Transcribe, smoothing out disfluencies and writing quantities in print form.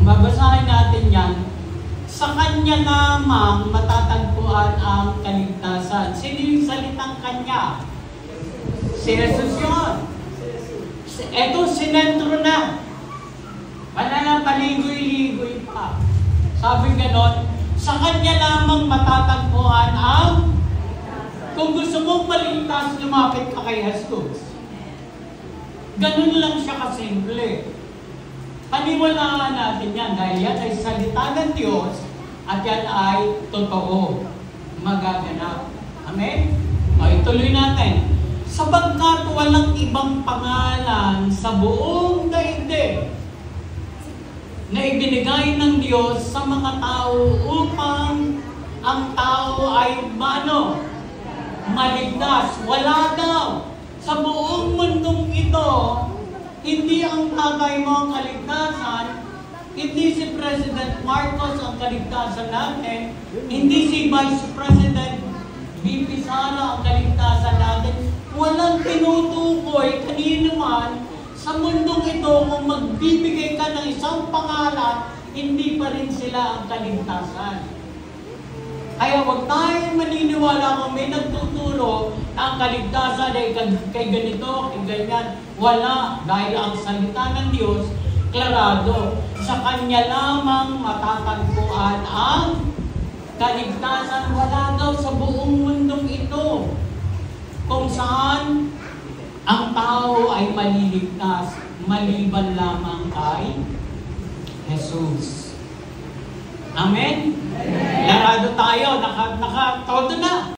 Kung babasahin natin yan, sa Kanya lamang matatagpuan ang kaligtasan. Sino yung salitang Kanya? Si Jesus yun. Ito, sinentro na. Wala na paligoy-ligoy pa. Sabi ganon, sa Kanya lamang matatagpuan ang, kung gusto mong maligtas, lumapit ka kay Jesus. Ganun lang siya kasimple. Paniwalaan natin yan dahil yan ay salita ng Diyos at yan ay totoo. Magaganap. Amen? O, ituloy natin. Sapagkat walang ibang pangalan sa buong daigdig na ibinigay ng Diyos sa mga tao upang ang tao ay maligtas. Wala daw. Sa buong mundong ito, hindi ang tatay mo ang kaligtasan, hindi si President Marcos ang kaligtasan natin, hindi si Vice President VP Sara ang kaligtasan natin. Walang tinutukoy kanino man sa mundong ito kung magbibigay ka ng isang pangalan, hindi pa rin sila ang kaligtasan. Kaya huwag tayong maniniwala kung may nagtuturo na ang kaligtasan ay kay ganito, kay ganyan. Wala, dahil ang salita ng Diyos, klarado, sa Kanya lamang matatagpuan ang kaligtasan. Wala daw sa buong mundong ito kung saan ang tao ay maliligtas, maliban lamang kay Jesus. Amen? Larado tayo, todo na.